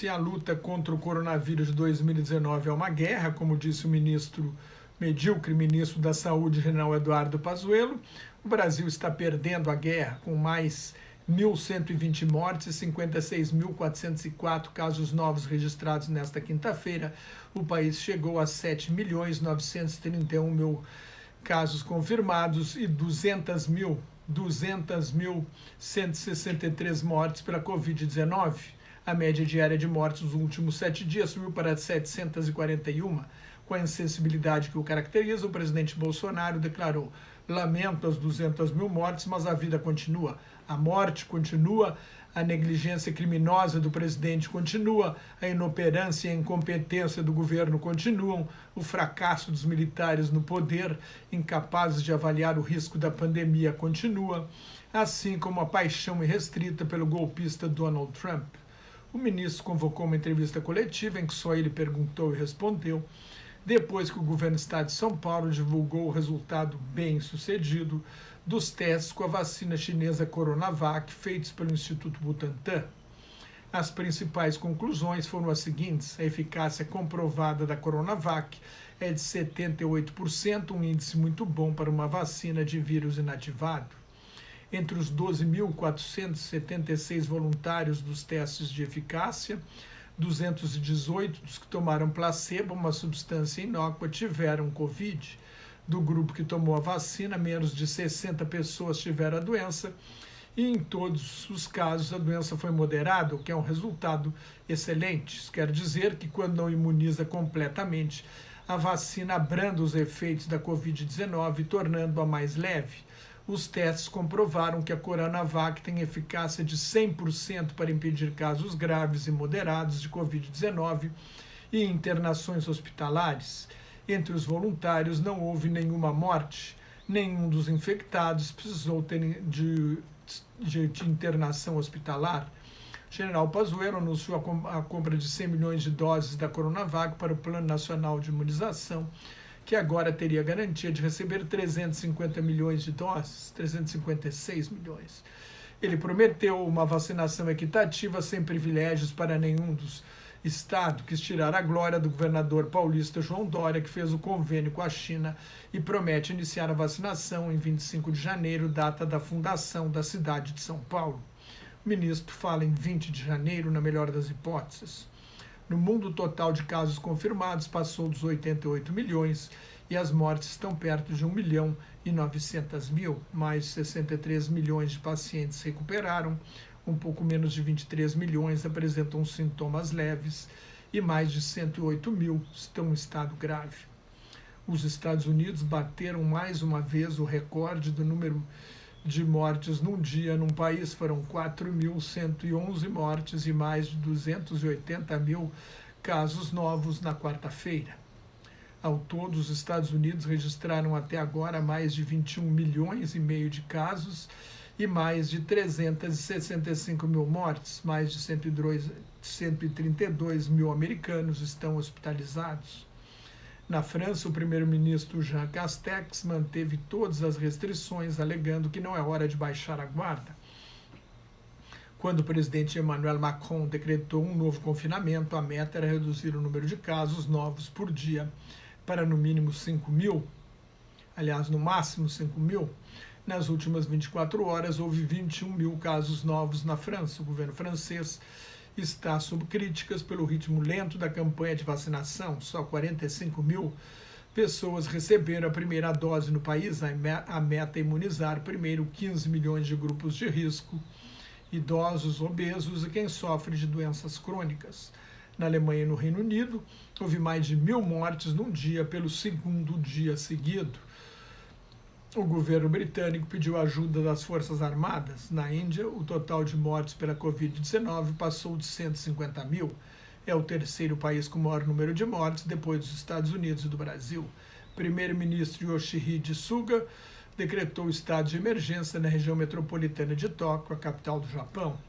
Se a luta contra o coronavírus de 2019 é uma guerra, como disse o medíocre ministro da Saúde, general Eduardo Pazuello, o Brasil está perdendo a guerra, com mais 1.120 mortes e 56.404 casos novos registrados nesta quinta-feira. O país chegou a 7.931.000 casos confirmados e 200.163 mortes pela Covid-19. A média diária de mortes nos últimos 7 dias subiu para 741. Com a insensibilidade que o caracteriza, o presidente Bolsonaro declarou: lamento as 200.000 mortes, mas a vida continua. A morte continua, a negligência criminosa do presidente continua, a inoperância e a incompetência do governo continuam, o fracasso dos militares no poder, incapazes de avaliar o risco da pandemia, continua, assim como a paixão irrestrita pelo golpista Donald Trump. O ministro convocou uma entrevista coletiva em que só ele perguntou e respondeu, depois que o governo do estado de São Paulo divulgou o resultado bem-sucedido dos testes com a vacina chinesa Coronavac feitos pelo Instituto Butantan. As principais conclusões foram as seguintes: a eficácia comprovada da Coronavac é de 78%, um índice muito bom para uma vacina de vírus inativado. Entre os 12.476 voluntários dos testes de eficácia, 218 dos que tomaram placebo, uma substância inócua, tiveram Covid. Do grupo que tomou a vacina, menos de 60 pessoas tiveram a doença e em todos os casos a doença foi moderada, o que é um resultado excelente. Isso quer dizer que quando não imuniza completamente, a vacina abranda os efeitos da Covid-19, tornando-a mais leve. Os testes comprovaram que a Coronavac tem eficácia de 100% para impedir casos graves e moderados de Covid-19 e internações hospitalares. Entre os voluntários não houve nenhuma morte, nenhum dos infectados precisou ter de internação hospitalar. O general Pazuello anunciou a compra de 100 milhões de doses da Coronavac para o Plano Nacional de Imunização, que agora teria garantia de receber 350 milhões de doses, 356 milhões. Ele prometeu uma vacinação equitativa sem privilégios para nenhum dos estados, quis tirar a glória do governador paulista João Dória, que fez o convênio com a China e promete iniciar a vacinação em 25 de janeiro, data da fundação da cidade de São Paulo. O ministro fala em 20 de janeiro, na melhor das hipóteses. No mundo, o total de casos confirmados passou dos 88 milhões e as mortes estão perto de 1.900.000. Mais de 63 milhões de pacientes se recuperaram, um pouco menos de 23 milhões apresentam sintomas leves e mais de 108 mil estão em estado grave. Os Estados Unidos bateram mais uma vez o recorde do número de mortes num dia num país. Foram 4.111 mortes e mais de 280 mil casos novos na quarta-feira. Ao todo, os Estados Unidos registraram até agora mais de 21 milhões e meio de casos e mais de 365 mil mortes. Mais de 132 mil americanos estão hospitalizados. Na França, o primeiro-ministro Jean Castex manteve todas as restrições, alegando que não é hora de baixar a guarda. Quando o presidente Emmanuel Macron decretou um novo confinamento, a meta era reduzir o número de casos novos por dia para no mínimo 5 mil, aliás, no máximo 5 mil. Nas últimas 24 horas, houve 21 mil casos novos na França. O governo francês está sob críticas pelo ritmo lento da campanha de vacinação. Só 45 mil pessoas receberam a primeira dose no país. A meta é imunizar primeiro 15 milhões de grupos de risco, idosos, obesos e quem sofre de doenças crônicas. Na Alemanha e no Reino Unido, houve mais de 1.000 mortes num dia pelo segundo dia seguido. O governo britânico pediu ajuda das Forças Armadas. Na Índia, o total de mortes pela Covid-19 passou de 150 mil. É o terceiro país com maior número de mortes, depois dos Estados Unidos e do Brasil. Primeiro-ministro Yoshihide Suga decretou estado de emergência na região metropolitana de Tóquio, a capital do Japão.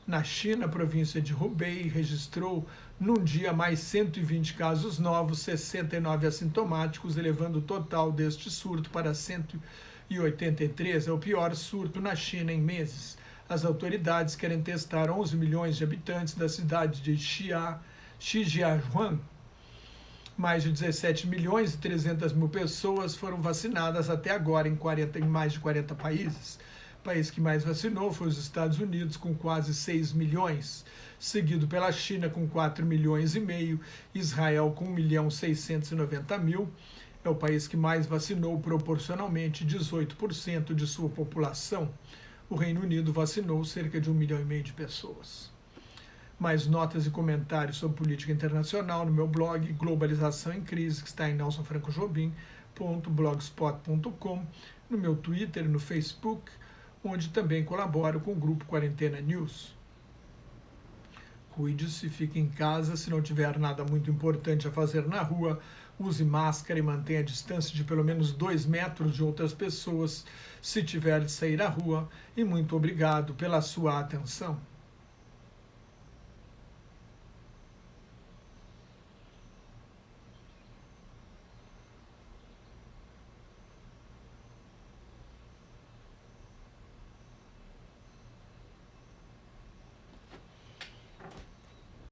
Na China, a província de Hubei registrou num dia mais 120 casos novos, 69 assintomáticos, elevando o total deste surto para 183. É o pior surto na China em meses. As autoridades querem testar 11 milhões de habitantes da cidade de Shijiazhuang. Mais de 17 milhões e 300 mil pessoas foram vacinadas até agora em mais de 40 países. O país que mais vacinou foi os Estados Unidos, com quase 6 milhões, seguido pela China, com 4 milhões e meio, Israel, com 1.690.000. É o país que mais vacinou proporcionalmente 18% de sua população. O Reino Unido vacinou cerca de 1,5 milhão de pessoas. Mais notas e comentários sobre política internacional no meu blog Globalização em Crise, que está em nelsonfrancojobim.blogspot.com, no meu Twitter e no Facebook, onde também colaboro com o grupo Quarentena News. Cuide-se, fique em casa, se não tiver nada muito importante a fazer na rua, use máscara e mantenha a distância de pelo menos 2 metros de outras pessoas se tiver de sair à rua, e muito obrigado pela sua atenção.